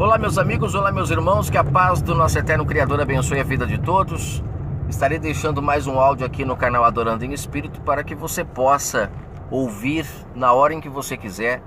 Olá meus amigos, olá meus irmãos, que a paz do nosso eterno Criador abençoe a vida de todos. Estarei deixando mais um áudio aqui no canal Adorando em Espírito para que você possa ouvir na hora em que você quiser.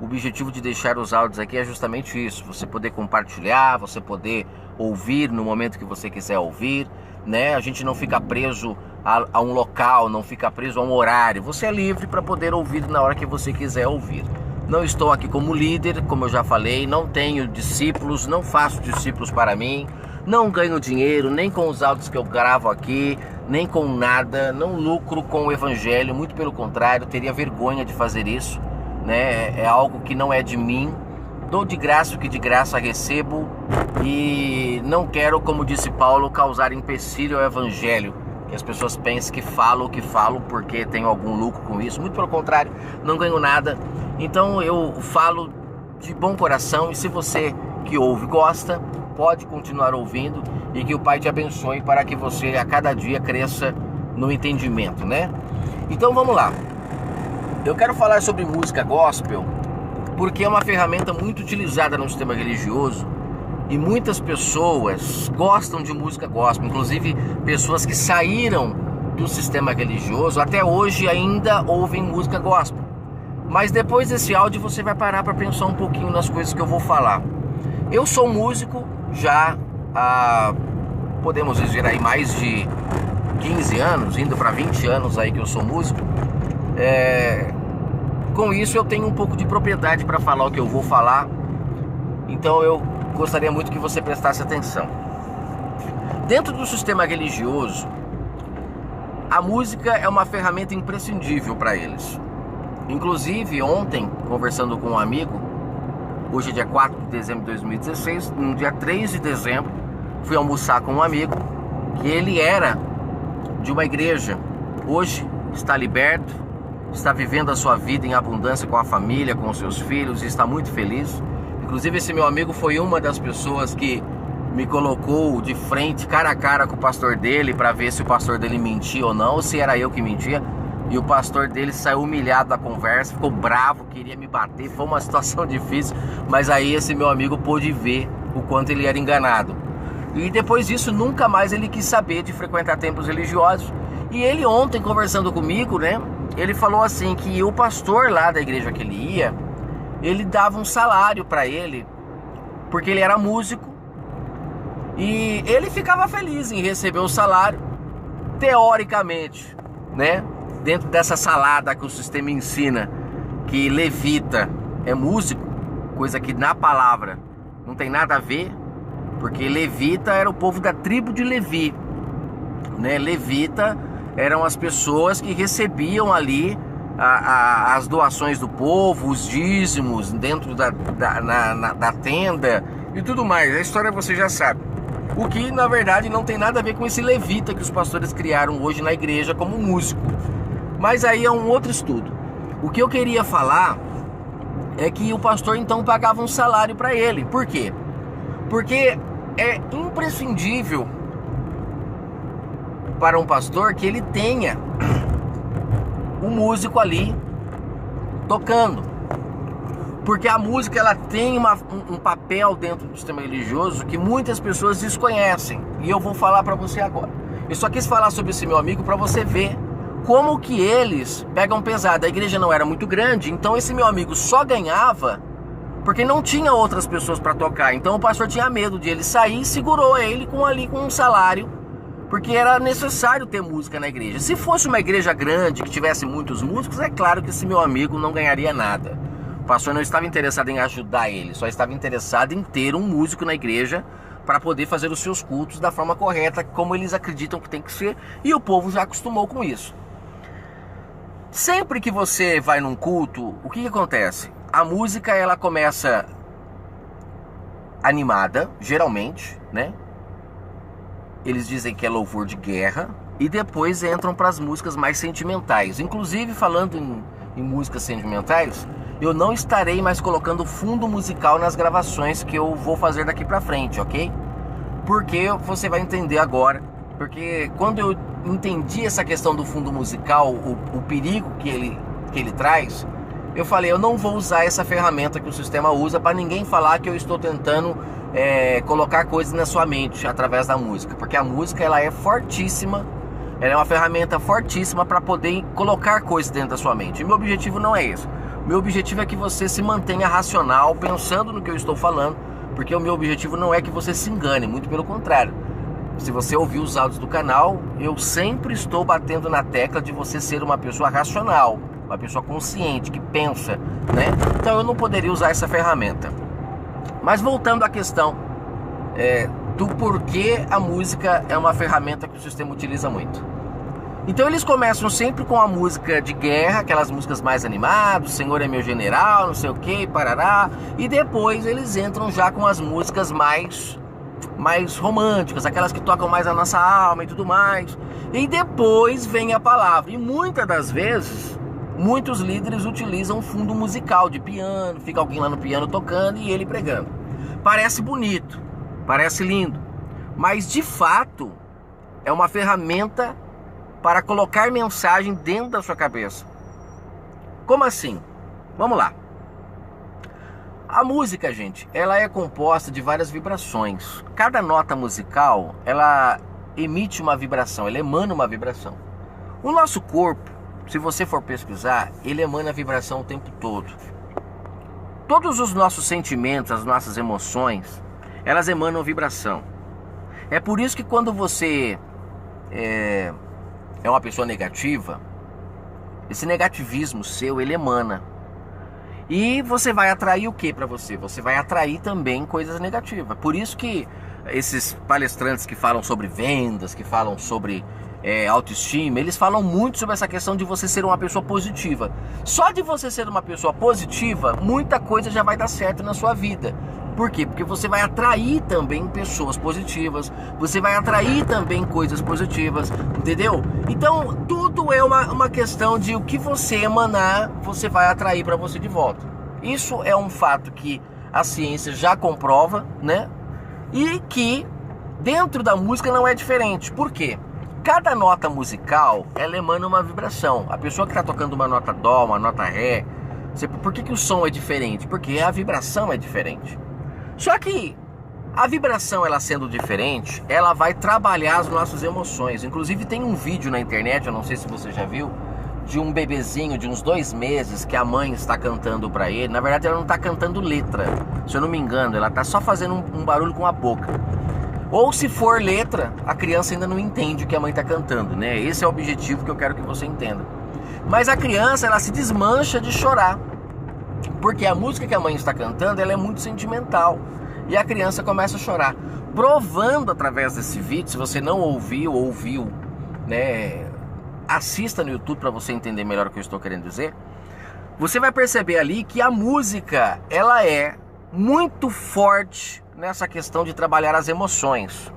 O objetivo de deixar os áudios aqui é justamente isso, você poder compartilhar, você poder ouvir no momento que você quiser ouvir, né? A gente não fica preso a um local, não fica preso a um horário, você é livre para poder ouvir na hora que você quiser ouvir. Não estou aqui como líder, como eu já falei, não tenho discípulos, não faço discípulos para mim, não ganho dinheiro, nem com os áudios que eu gravo aqui, nem com nada, não lucro com o evangelho, muito pelo contrário, teria vergonha de fazer isso, né? É algo que não é de mim, dou de graça o que de graça recebo e não quero, como disse Paulo, causar empecilho ao evangelho. Que as pessoas pensem que falo o que falo porque tenho algum lucro com isso. Muito pelo contrário, não ganho nada. Então eu falo de bom coração e se você que ouve gosta, pode continuar ouvindo e que o Pai te abençoe para que você a cada dia cresça no entendimento, né? Então vamos lá. Eu quero falar sobre música gospel porque é uma ferramenta muito utilizada no sistema religioso. E muitas pessoas gostam de música gospel, inclusive pessoas que saíram do sistema religioso, até hoje ainda ouvem música gospel. Mas depois desse áudio você vai parar para pensar um pouquinho nas coisas que eu vou falar. Eu sou músico já há, podemos dizer aí, mais de 15 anos, indo para 20 anos aí que eu sou músico. Com isso eu tenho um pouco de propriedade para falar o que eu vou falar. Então eu gostaria muito que você prestasse atenção. Dentro do sistema religioso, a música é uma ferramenta imprescindível para eles. Inclusive, ontem, conversando com um amigo, hoje é dia 4 de dezembro de 2016, no dia 3 de dezembro, fui almoçar com um amigo, que ele era de uma igreja, hoje está liberto, está vivendo a sua vida em abundância com a família, com os seus filhos, e está muito feliz. Inclusive esse meu amigo foi uma das pessoas que me colocou de frente, cara a cara com o pastor dele, para ver se o pastor dele mentia ou não, ou se era eu que mentia. E o pastor dele saiu humilhado da conversa, ficou bravo, queria me bater, foi uma situação difícil. Mas aí esse meu amigo pôde ver o quanto ele era enganado. E depois disso nunca mais ele quis saber de frequentar templos religiosos. E ele ontem conversando comigo, né, ele falou assim que o pastor lá da igreja que ele ia, ele dava um salário para ele, porque ele era músico, e ele ficava feliz em receber o salário, teoricamente, né? Dentro dessa salada que o sistema ensina, que levita é músico, coisa que na palavra não tem nada a ver, porque levita era o povo da tribo de Levi, né? Levita eram as pessoas que recebiam ali as doações do povo, os dízimos dentro da tenda e tudo mais. A história você já sabe. O que na verdade não tem nada a ver com esse levita que os pastores criaram hoje na igreja como músico. Mas aí é um outro estudo. O que eu queria falar é que o pastor então pagava um salário para ele. Por quê? Porque é imprescindível para um pastor que ele tenha o músico ali tocando, porque a música ela tem um papel dentro do sistema religioso que muitas pessoas desconhecem, e eu vou falar para você agora. Eu só quis falar sobre esse meu amigo para você ver como que eles pegam pesado. A igreja não era muito grande, então esse meu amigo só ganhava porque não tinha outras pessoas para tocar, então o pastor tinha medo de ele sair e segurou ele com um salário, porque era necessário ter música na igreja. Se fosse uma igreja grande, que tivesse muitos músicos, é claro que esse meu amigo não ganharia nada. O pastor não estava interessado em ajudar ele, só estava interessado em ter um músico na igreja para poder fazer os seus cultos da forma correta, como eles acreditam que tem que ser, e o povo já acostumou com isso. Sempre que você vai num culto, o que acontece? A música ela começa animada, geralmente, né? Eles dizem que é louvor de guerra, e depois entram para as músicas mais sentimentais. Inclusive, falando em músicas sentimentais, eu não estarei mais colocando fundo musical nas gravações que eu vou fazer daqui para frente, ok? Porque você vai entender agora. Porque quando eu entendi essa questão do fundo musical, o perigo que ele traz, eu falei, eu não vou usar essa ferramenta que o sistema usa para ninguém falar que eu estou tentando colocar coisas na sua mente através da música, porque a música ela é fortíssima, ela é uma ferramenta fortíssima para poder colocar coisas dentro da sua mente. E meu objetivo não é esse. Meu objetivo é que você se mantenha racional, pensando no que eu estou falando, porque o meu objetivo não é que você se engane, muito pelo contrário. Se você ouvir os áudios do canal, eu sempre estou batendo na tecla de você ser uma pessoa racional, uma pessoa consciente, que pensa, né? Então eu não poderia usar essa ferramenta. Mas voltando à questão do porquê a música é uma ferramenta que o sistema utiliza muito. Então eles começam sempre com a música de guerra, aquelas músicas mais animadas, Senhor é meu general, não sei o que, parará. E depois eles entram já com as músicas mais românticas, aquelas que tocam mais a nossa alma e tudo mais. E depois vem a palavra. E muitas das vezes, muitos líderes utilizam fundo musical de piano, fica alguém lá no piano tocando e ele pregando. Parece bonito, parece lindo, mas de fato é uma ferramenta para colocar mensagem dentro da sua cabeça. Como assim? Vamos lá. A música, gente, ela é composta de várias vibrações. Cada nota musical, ela emite uma vibração, ela emana uma vibração. O nosso corpo, se você for pesquisar, ele emana vibração o tempo todo. Todos os nossos sentimentos, as nossas emoções, elas emanam vibração. É por isso que quando você é uma pessoa negativa, esse negativismo seu, ele emana. E você vai atrair o que para você? Você vai atrair também coisas negativas. Por isso que esses palestrantes que falam sobre vendas, que falam sobre autoestima, eles falam muito sobre essa questão de você ser uma pessoa positiva. Só de você ser uma pessoa positiva, muita coisa já vai dar certo na sua vida. Por quê? Porque você vai atrair também pessoas positivas, você vai atrair também coisas positivas, entendeu? Então, tudo é uma questão de o que você emanar, você vai atrair para você de volta. Isso é um fato que a ciência já comprova, né? E que dentro da música não é diferente. Por quê? Cada nota musical, ela emana uma vibração. A pessoa que está tocando uma nota dó, uma nota ré, por que o som é diferente? Porque a vibração é diferente. Só que a vibração, ela sendo diferente, ela vai trabalhar as nossas emoções. Inclusive tem um vídeo na internet, eu não sei se você já viu, de um bebezinho de uns 2 meses que a mãe está cantando para ele. Na verdade ela não está cantando letra, se eu não me engano, ela está só fazendo um barulho com a boca. Ou se for letra, a criança ainda não entende o que a mãe está cantando, né? Esse é o objetivo que eu quero que você entenda. Mas a criança, ela se desmancha de chorar, porque a música que a mãe está cantando, ela é muito sentimental. E a criança começa a chorar. Provando através desse vídeo, se você não ouviu, né? Assista no YouTube para você entender melhor o que eu estou querendo dizer. Você vai perceber ali que a música, ela é muito forte nessa questão de trabalhar as emoções.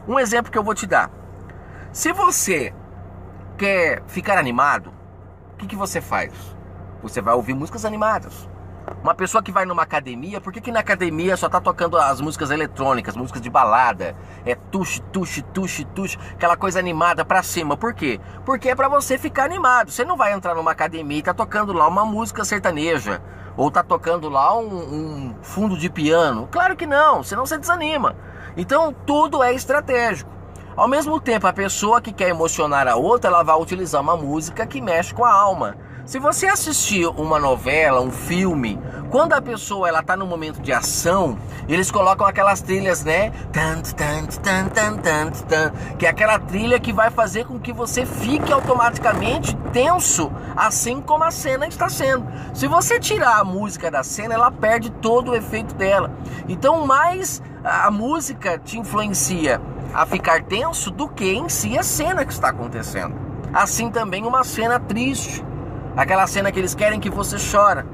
Um exemplo que eu vou te dar. Se você quer ficar animado, o que você faz? Você vai ouvir músicas animadas. Uma pessoa que vai numa academia, por que na academia só tá tocando as músicas eletrônicas, músicas de balada? É tuxe, tuxe, tuxe, tuxe, aquela coisa animada pra cima. Por quê? Porque é pra você ficar animado. Você não vai entrar numa academia e tá tocando lá uma música sertaneja, ou tá tocando lá um fundo de piano. Claro que não, senão você desanima. Então tudo é estratégico. Ao mesmo tempo, a pessoa que quer emocionar a outra, ela vai utilizar uma música que mexe com a alma. Se você assistir uma novela, um filme, quando a pessoa ela tá no momento de ação, eles colocam aquelas trilhas, né? Que é aquela trilha que vai fazer com que você fique automaticamente tenso, assim como a cena está sendo. Se você tirar a música da cena, ela perde todo o efeito dela. Então, mais a música te influencia a ficar tenso do que em si a cena que está acontecendo. Assim também uma cena triste. Aquela cena que eles querem que você chora.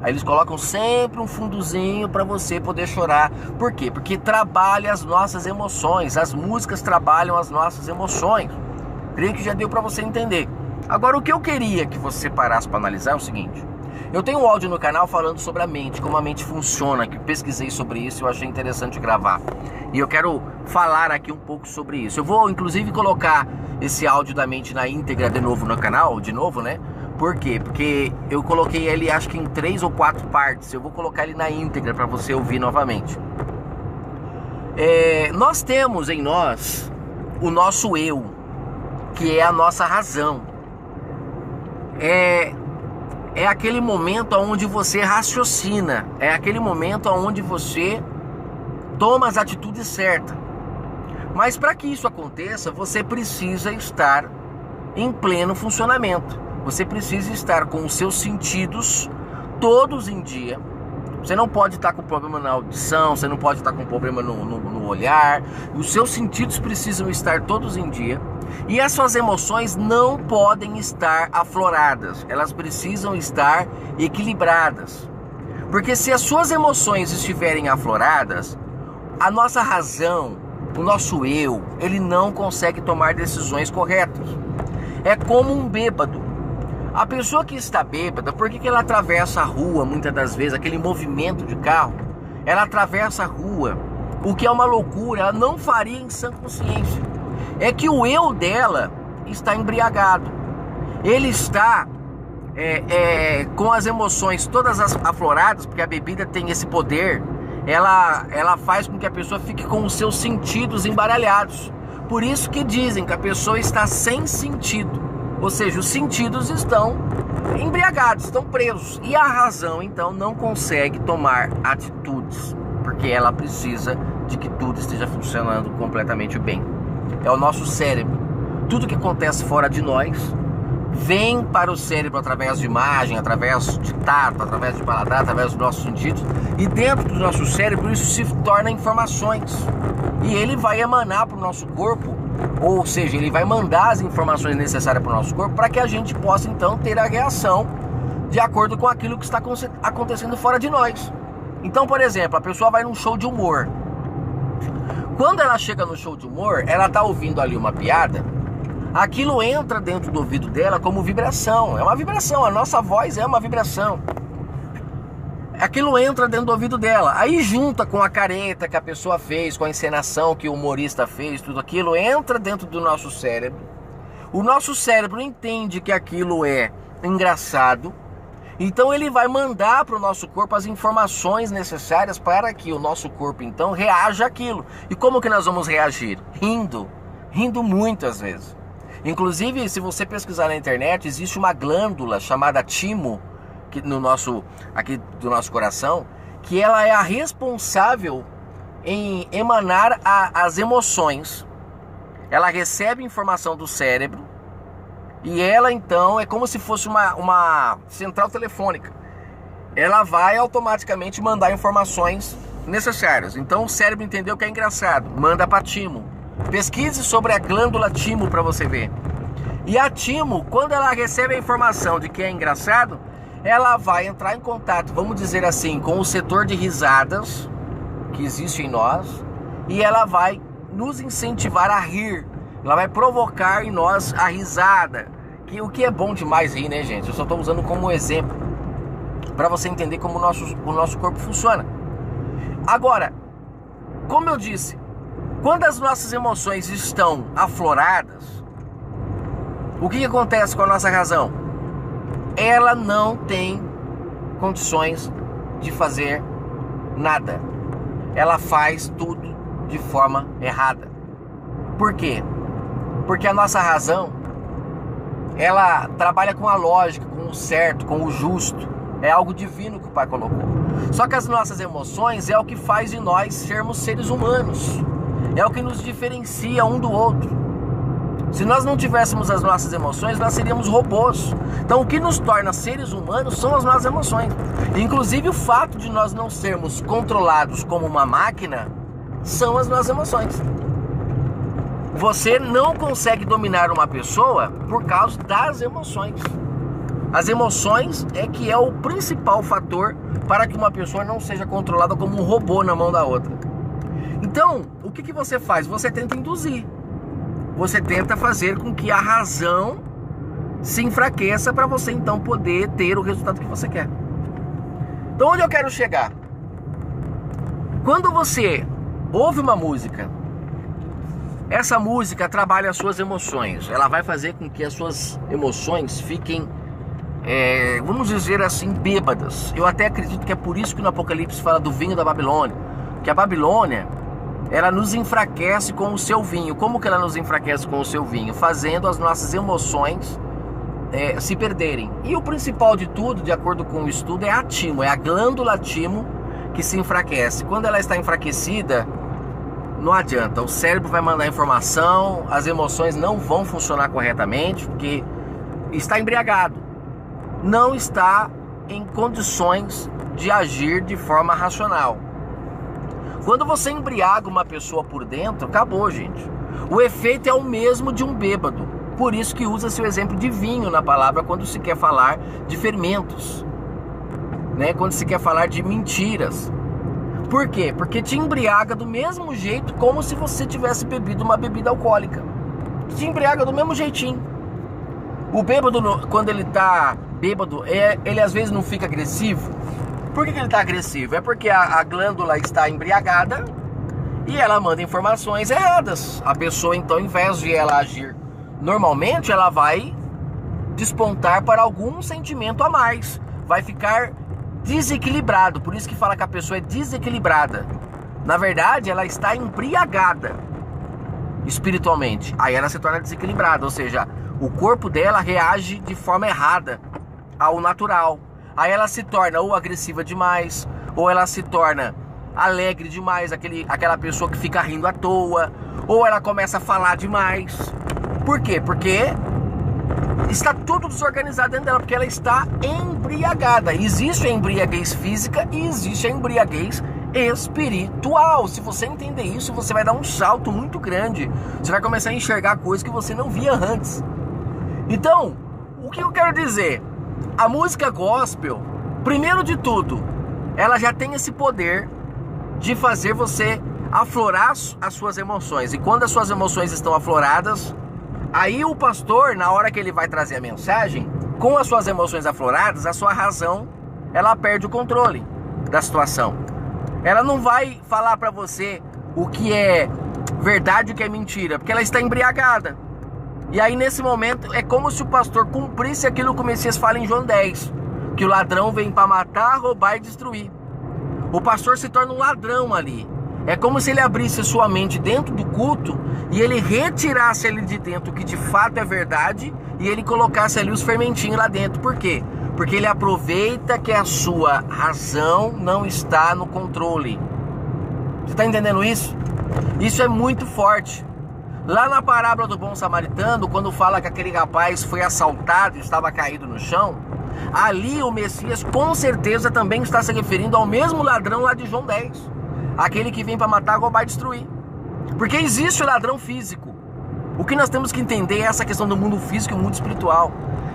Aí eles colocam sempre um fundozinho para você poder chorar. Por quê? Porque trabalha as nossas emoções. As músicas trabalham as nossas emoções. Creio que já deu para você entender. Agora, o que eu queria que você parasse para analisar é o seguinte. Eu tenho um áudio no canal falando sobre a mente, como a mente funciona, que pesquisei sobre isso e eu achei interessante gravar. E eu quero falar aqui um pouco sobre isso. Eu vou, inclusive, colocar esse áudio da mente na íntegra de novo no canal, né? Por quê? Porque eu coloquei ele acho que em 3 ou 4 partes. Eu vou colocar ele na íntegra para você ouvir novamente. Nós temos em nós o nosso eu, que é a nossa razão. É aquele momento onde você raciocina, é aquele momento onde você toma as atitudes certas. Mas para que isso aconteça, você precisa estar em pleno funcionamento. Você precisa estar com os seus sentidos todos em dia. Você não pode estar com problema na audição, você não pode estar com problema no olhar. Os seus sentidos precisam estar todos em dia. E as suas emoções não podem estar afloradas. Elas precisam estar equilibradas. Porque se as suas emoções estiverem afloradas, a nossa razão, o nosso eu, ele não consegue tomar decisões corretas. É como um bêbado. A pessoa que está bêbada, por que ela atravessa a rua muitas das vezes, aquele movimento de carro? Ela atravessa a rua, o que é uma loucura, ela não faria em sã consciência. É que o eu dela está embriagado. Ele está com as emoções todas afloradas, porque a bebida tem esse poder. Ela faz com que a pessoa fique com os seus sentidos embaralhados. Por isso que dizem que a pessoa está sem sentido. Ou seja, os sentidos estão embriagados, estão presos. E a razão, então, não consegue tomar atitudes. Porque ela precisa de que tudo esteja funcionando completamente bem. É o nosso cérebro. Tudo que acontece fora de nós vem para o cérebro através de imagem, através de tato, através de paladar, através dos nossos sentidos. E dentro do nosso cérebro isso se torna informações. E ele vai emanar para o nosso corpo, ou seja, ele vai mandar as informações necessárias para o nosso corpo para que a gente possa então ter a reação de acordo com aquilo que está acontecendo fora de nós. Então, por exemplo, a pessoa vai num show de humor. Quando ela chega no show de humor, ela está ouvindo ali uma piada, aquilo entra dentro do ouvido dela como vibração. É uma vibração, a nossa voz é uma vibração. Aquilo entra dentro do ouvido dela. Aí junta com a careta que a pessoa fez, com a encenação que o humorista fez, tudo aquilo entra dentro do nosso cérebro. O nosso cérebro entende que aquilo é engraçado. Então ele vai mandar para o nosso corpo as informações necessárias para que o nosso corpo então reaja àquilo. E como que nós vamos reagir? Rindo. Rindo muito às vezes. Inclusive, se você pesquisar na internet, existe uma glândula chamada timo, aqui do nosso coração, que ela é a responsável em emanar as emoções. Ela recebe informação do cérebro e ela então é como se fosse uma central telefônica. Ela vai automaticamente mandar informações necessárias. Então o cérebro entendeu que é engraçado, manda para timo. Pesquise sobre a glândula timo para você ver. E a timo, quando ela recebe a informação de que é engraçado, ela vai entrar em contato, vamos dizer assim, com o setor de risadas que existe em nós, e ela vai nos incentivar a rir. Ela vai provocar em nós a risada, o que é bom demais rir, né, gente? Eu só estou usando como exemplo para você entender como o nosso corpo funciona. Agora, como eu disse, quando as nossas emoções estão afloradas, o que acontece com a nossa razão? Ela não tem condições de fazer nada. Ela faz tudo de forma errada. Por quê? Porque a nossa razão, ela trabalha com a lógica, com o certo, com o justo. É algo divino que o Pai colocou. Só que as nossas emoções é o que faz de nós sermos seres humanos. É o que nos diferencia um do outro. Se nós não tivéssemos as nossas emoções, nós seríamos robôs. Então o que nos torna seres humanos são as nossas emoções. Inclusive o fato de nós não sermos controlados como uma máquina são as nossas emoções. Você não consegue dominar uma pessoa por causa das emoções. As emoções é que é o principal fator para que uma pessoa não seja controlada como um robô na mão da outra. Então, o que você faz? Você tenta induzir. Você tenta fazer com que a razão se enfraqueça para você então poder ter o resultado que você quer. Então onde eu quero chegar? Quando você ouve uma música, essa música trabalha as suas emoções. Ela vai fazer com que as suas emoções fiquem vamos dizer assim, bêbadas. Eu até acredito que é por isso que no Apocalipse fala do vinho da Babilônia, que a Babilônia, ela nos enfraquece com o seu vinho. Como que ela nos enfraquece com o seu vinho? Fazendo as nossas emoções se perderem. E o principal de tudo, de acordo com o estudo, é a timo, é a glândula timo que se enfraquece. Quando ela está enfraquecida, não adianta, o cérebro vai mandar informação, as emoções não vão funcionar corretamente, porque está embriagado, não está em condições de agir de forma racional. Quando você embriaga uma pessoa por dentro, acabou, gente. O efeito é o mesmo de um bêbado. Por isso que usa-se o exemplo de vinho na palavra quando se quer falar de fermentos, né? Quando se quer falar de mentiras. Por quê? Porque te embriaga do mesmo jeito como se você tivesse bebido uma bebida alcoólica. Te embriaga do mesmo jeitinho. O bêbado, quando ele tá bêbado, ele às vezes não fica agressivo. Por que ele está agressivo? É porque a glândula está embriagada e ela manda informações erradas. A pessoa, então, ao invés de ela agir normalmente, ela vai despontar para algum sentimento a mais. Vai ficar desequilibrado. Por isso que fala que a pessoa é desequilibrada. Na verdade, ela está embriagada espiritualmente. Aí ela se torna desequilibrada. Ou seja, o corpo dela reage de forma errada ao natural. Aí ela se torna ou agressiva demais, ou ela se torna alegre demais, aquela pessoa que fica rindo à toa, ou ela começa a falar demais. Por quê? Porque está tudo desorganizado dentro dela, porque ela está embriagada. Existe a embriaguez física e existe a embriaguez espiritual. Se você entender isso, você vai dar um salto muito grande. Você vai começar a enxergar coisas que você não via antes. Então, o que eu quero dizer? A música gospel, primeiro de tudo, ela já tem esse poder de fazer você aflorar as suas emoções. E quando as suas emoções estão afloradas, aí o pastor, na hora que ele vai trazer a mensagem, com as suas emoções afloradas, a sua razão, ela perde o controle da situação. Ela não vai falar para você o que é verdade e o que é mentira, porque ela está embriagada. E aí nesse momento é como se o pastor cumprisse aquilo que o Messias fala em João 10, que o ladrão vem para matar, roubar e destruir. O pastor se torna um ladrão ali. É como se ele abrisse sua mente dentro do culto e ele retirasse ali de dentro o que de fato é verdade e ele colocasse ali os fermentinhos lá dentro. Por quê? Porque ele aproveita que a sua razão não está no controle. Você está entendendo isso? Isso é muito forte. Lá na parábola do bom samaritano, quando fala que aquele rapaz foi assaltado e estava caído no chão, ali o Messias com certeza também está se referindo ao mesmo ladrão lá de João 10. Aquele que vem para matar, roubar e destruir. Porque existe o ladrão físico. O que nós temos que entender é essa questão do mundo físico e o mundo espiritual.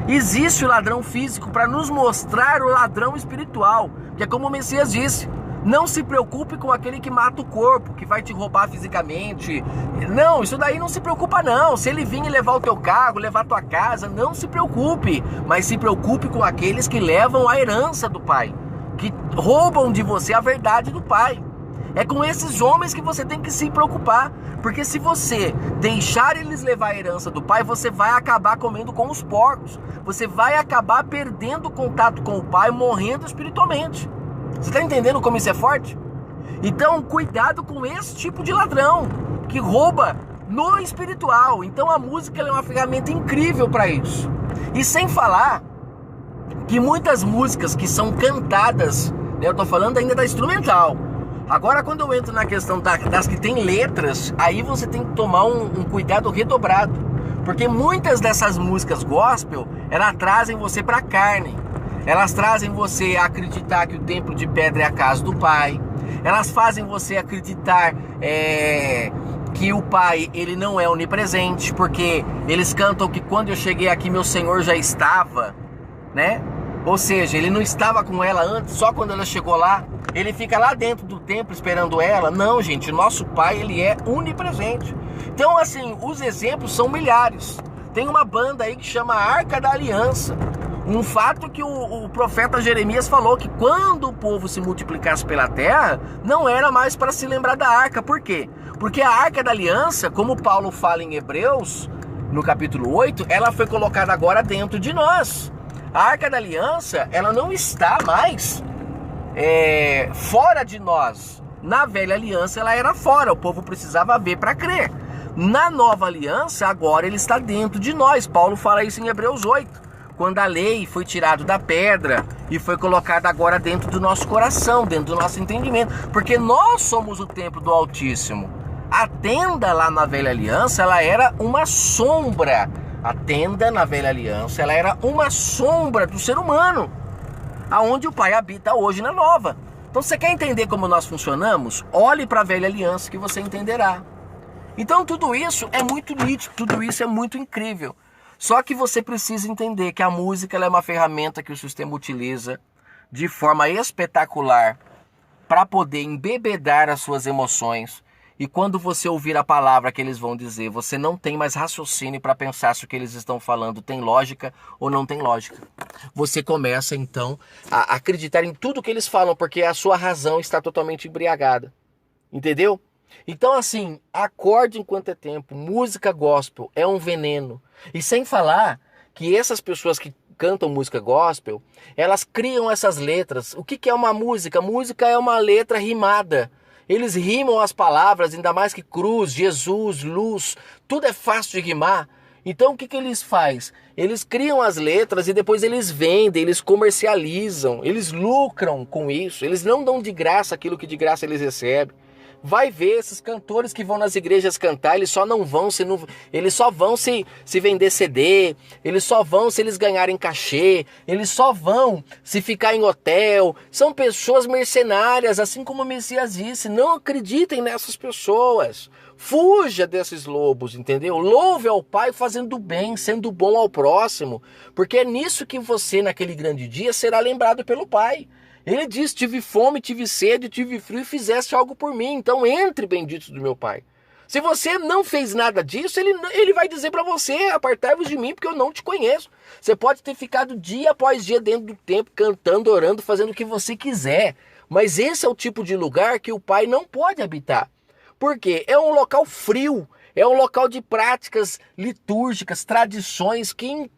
Existe o ladrão físico para nos mostrar o ladrão espiritual, que é como o Messias disse. Não se preocupe com aquele que mata o corpo, que vai te roubar fisicamente. Não, isso daí não se preocupa não. Se ele vir e levar o teu carro, levar a tua casa, não se preocupe. Mas se preocupe com aqueles que levam a herança do Pai, que roubam de você a verdade do Pai. É com esses homens que você tem que se preocupar. Porque se você deixar eles levar a herança do Pai, você vai acabar comendo com os porcos. Você vai acabar perdendo o contato com o Pai, morrendo espiritualmente. Você está entendendo como isso é forte? Então, cuidado com esse tipo de ladrão que rouba no espiritual. Então, a música é uma ferramenta incrível para isso. E sem falar que muitas músicas que são cantadas, né, eu estou falando ainda da instrumental. Agora, quando eu entro na questão das que tem letras, aí você tem que tomar um cuidado redobrado. Porque muitas dessas músicas gospel, elas trazem você para a carne. Elas trazem você a acreditar que o templo de pedra é a casa do Pai. Elas fazem você acreditar que o Pai, ele não é onipresente, porque eles cantam que quando eu cheguei aqui meu Senhor já estava, né? Ou seja, ele não estava com ela antes, só quando ela chegou lá. Ele fica lá dentro do templo esperando ela. Não, gente, nosso Pai, ele é onipresente. Então, assim, os exemplos são milhares. Tem uma banda aí que chama Arca da Aliança. Um fato que o profeta Jeremias falou, que quando o povo se multiplicasse pela terra, não era mais para se lembrar da arca. Por quê? Porque a Arca da Aliança, como Paulo fala em Hebreus, no capítulo 8, ela foi colocada agora dentro de nós. A Arca da Aliança, ela não está mais fora de nós. Na velha aliança ela era fora, o povo precisava ver para crer. Na nova aliança, agora ele está dentro de nós. Paulo fala isso em Hebreus 8. Quando a lei foi tirada da pedra e foi colocada agora dentro do nosso coração, dentro do nosso entendimento. Porque nós somos o templo do Altíssimo. A tenda lá na velha aliança, ela era uma sombra. A tenda na velha aliança, ela era uma sombra do ser humano, aonde o Pai habita hoje na nova. Então, você quer entender como nós funcionamos? Olhe para a velha aliança que você entenderá. Então, tudo isso é muito nítido, tudo isso é muito incrível. Só que você precisa entender que a música ela é uma ferramenta que o sistema utiliza de forma espetacular para poder embebedar as suas emoções. E quando você ouvir a palavra que eles vão dizer, você não tem mais raciocínio para pensar se o que eles estão falando tem lógica ou não tem lógica. Você começa, então, a acreditar em tudo que eles falam, porque a sua razão está totalmente embriagada. Entendeu? Então, assim, acorde enquanto é tempo. Música gospel é um veneno. E sem falar que essas pessoas que cantam música gospel, elas criam essas letras. O que é uma música? Música é uma letra rimada. Eles rimam as palavras, ainda mais que cruz, Jesus, luz, tudo é fácil de rimar. Então o que eles fazem? Eles criam as letras e depois eles vendem, eles comercializam, eles lucram com isso. Eles não dão de graça aquilo que de graça eles recebem. Vai ver esses cantores que vão nas igrejas cantar, eles só não vão eles só vão se vender CD, eles só vão se eles ganharem cachê, eles só vão se ficar em hotel. São pessoas mercenárias, assim como o Messias disse. Não acreditem nessas pessoas. Fuja desses lobos, entendeu? Louve ao Pai fazendo bem, sendo bom ao próximo, porque é nisso que você, naquele grande dia, será lembrado pelo Pai. Ele diz, tive fome, tive sede, tive frio e fizeste algo por mim. Então entre, benditos do meu Pai. Se você não fez nada disso, ele vai dizer para você, apartai-vos de mim, porque eu não te conheço. Você pode ter ficado dia após dia dentro do templo, cantando, orando, fazendo o que você quiser. Mas esse é o tipo de lugar que o Pai não pode habitar. Por quê? É um local frio, é um local de práticas litúrgicas, tradições, que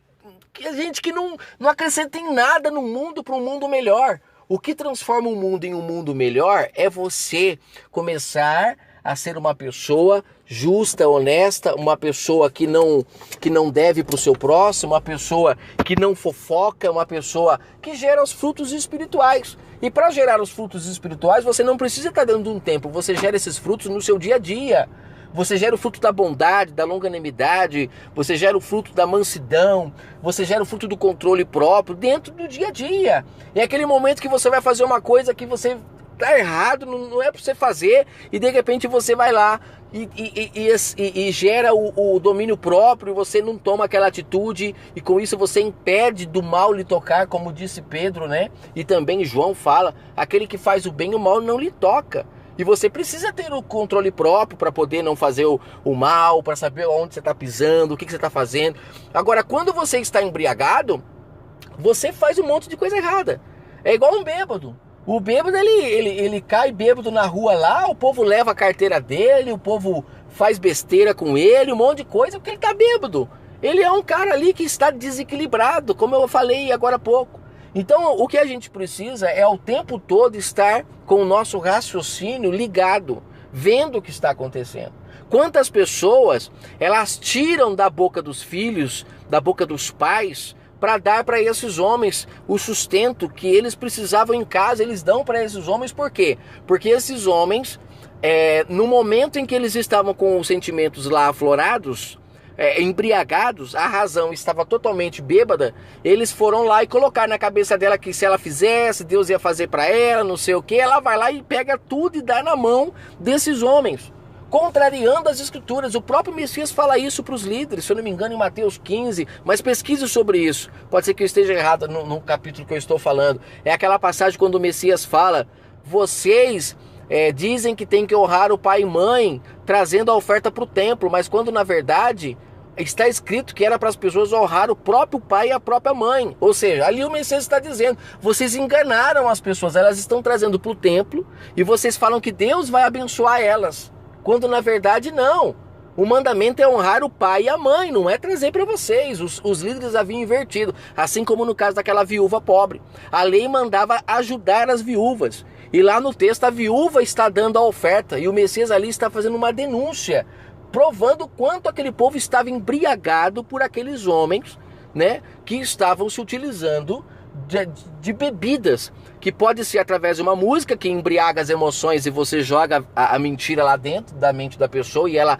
a gente que não acrescenta em nada no mundo para um mundo melhor. O que transforma o mundo em um mundo melhor é você começar a ser uma pessoa justa, honesta, uma pessoa que não deve para o seu próximo, uma pessoa que não fofoca, uma pessoa que gera os frutos espirituais. E para gerar os frutos espirituais, você não precisa estar dentro de um templo, você gera esses frutos no seu dia a dia. Você gera o fruto da bondade, da longanimidade, você gera o fruto da mansidão, você gera o fruto do controle próprio dentro do dia a dia. É aquele momento que você vai fazer uma coisa que você tá errado, não é para você fazer, e de repente você vai lá e gera o domínio próprio, você não toma aquela atitude, e com isso você impede do mal lhe tocar, como disse Pedro, né? E também João fala, aquele que faz o bem, o mal não lhe toca. E você precisa ter o controle próprio para poder não fazer o mal, para saber onde você está pisando, o que você está fazendo. Agora, quando você está embriagado, você faz um monte de coisa errada. É igual um bêbado. O bêbado, ele cai bêbado na rua lá, o povo leva a carteira dele, o povo faz besteira com ele, um monte de coisa, porque ele está bêbado. Ele é um cara ali que está desequilibrado, como eu falei agora há pouco. Então, o que a gente precisa é o tempo todo estar com o nosso raciocínio ligado, vendo o que está acontecendo. Quantas pessoas, elas tiram da boca dos filhos, da boca dos pais, para dar para esses homens o sustento que eles precisavam em casa, eles dão para esses homens. Por quê? Porque esses homens, no momento em que eles estavam com os sentimentos lá aflorados, embriagados, a razão estava totalmente bêbada, eles foram lá e colocaram na cabeça dela que se ela fizesse, Deus ia fazer para ela, não sei o que, ela vai lá e pega tudo e dá na mão desses homens, contrariando as escrituras. O próprio Messias fala isso para os líderes, se eu não me engano em Mateus 15, mas pesquise sobre isso, pode ser que eu esteja errado no capítulo que eu estou falando. É aquela passagem quando o Messias fala, vocês dizem que tem que honrar o pai e mãe, trazendo a oferta para o templo, mas quando na verdade está escrito que era para as pessoas honrar o próprio pai e a própria mãe. Ou seja, ali o Messias está dizendo, vocês enganaram as pessoas, elas estão trazendo para o templo e vocês falam que Deus vai abençoar elas, quando na verdade não. O mandamento é honrar o pai e a mãe, não é trazer para vocês. Os líderes haviam invertido, assim como no caso daquela viúva pobre. A lei mandava ajudar as viúvas. E lá no texto a viúva está dando a oferta e o Messias ali está fazendo uma denúncia, provando quanto aquele povo estava embriagado por aqueles homens, né, que estavam se utilizando de bebidas, que pode ser através de uma música que embriaga as emoções e você joga a mentira lá dentro da mente da pessoa e ela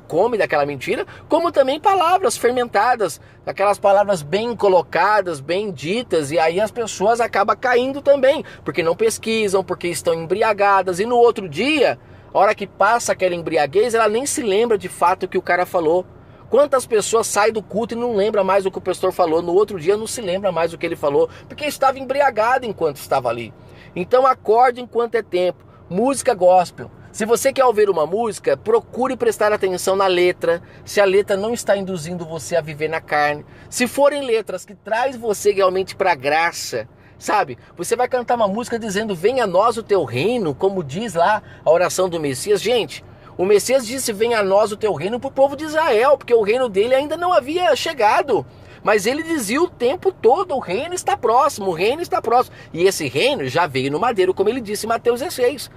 come daquela mentira, como também palavras fermentadas, aquelas palavras bem colocadas, bem ditas, e aí as pessoas acabam caindo também, porque não pesquisam, porque estão embriagadas, e no outro dia, a hora que passa aquela embriaguez, ela nem se lembra de fato o que o cara falou. Quantas pessoas saem do culto e não lembra mais o que o pastor falou, no outro dia não se lembra mais o que ele falou, porque estava embriagado enquanto estava ali. Então acorde enquanto é tempo. Música gospel. Se você quer ouvir uma música, procure prestar atenção na letra, se a letra não está induzindo você a viver na carne. Se forem letras que traz você realmente para a graça, sabe? Você vai cantar uma música dizendo, venha a nós o teu reino, como diz lá a oração do Messias. Gente, o Messias disse, venha a nós o teu reino para o povo de Israel, porque o reino dele ainda não havia chegado. Mas ele dizia o tempo todo, o reino está próximo, o reino está próximo. E esse reino já veio no madeiro, como ele disse em Mateus 16.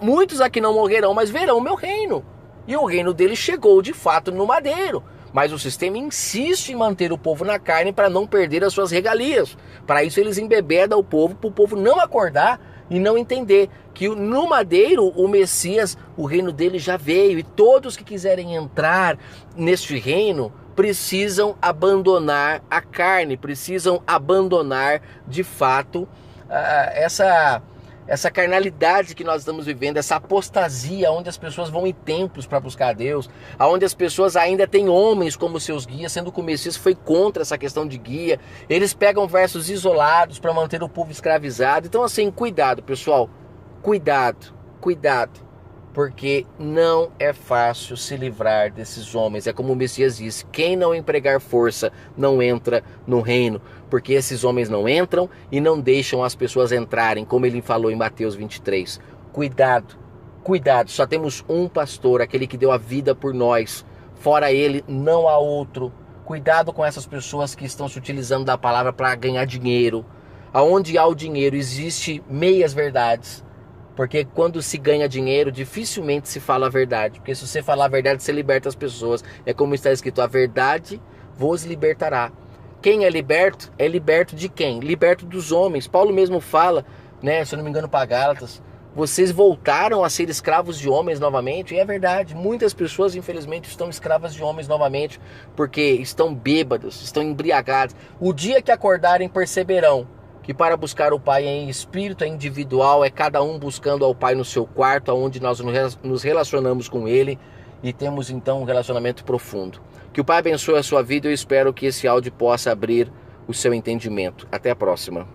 Muitos aqui não morrerão, mas verão o meu reino. E o reino dele chegou de fato no madeiro. Mas o sistema insiste em manter o povo na carne para não perder as suas regalias. Para isso eles embebedam o povo, para o povo não acordar e não entender que no madeiro o Messias, o reino dele já veio. E todos que quiserem entrar neste reino precisam abandonar a carne, precisam abandonar de fato essa carnalidade que nós estamos vivendo, essa apostasia, onde as pessoas vão em templos para buscar a Deus, onde as pessoas ainda têm homens como seus guias, sendo que o Messias foi contra essa questão de guia. Eles pegam versos isolados para manter o povo escravizado. Então assim, cuidado pessoal, cuidado, porque não é fácil se livrar desses homens. É como o Messias disse, quem não empregar força não entra no reino, porque esses homens não entram e não deixam as pessoas entrarem, como ele falou em Mateus 23. Cuidado, só temos um pastor, aquele que deu a vida por nós, fora ele não há outro. Cuidado com essas pessoas que estão se utilizando da palavra para ganhar dinheiro. Aonde há o dinheiro existe meias verdades. Porque quando se ganha dinheiro, dificilmente se fala a verdade. Porque se você falar a verdade, você liberta as pessoas. É como está escrito, a verdade vos libertará. Quem é liberto de quem? Liberto dos homens. Paulo mesmo fala, né, se eu não me engano para Gálatas, vocês voltaram a ser escravos de homens novamente. E é verdade, muitas pessoas infelizmente estão escravas de homens novamente, porque estão bêbados, estão embriagados. O dia que acordarem perceberão que para buscar o Pai em espírito é individual, é cada um buscando ao Pai no seu quarto, onde nós nos relacionamos com Ele e temos então um relacionamento profundo. Que o Pai abençoe a sua vida e eu espero que esse áudio possa abrir o seu entendimento. Até a próxima.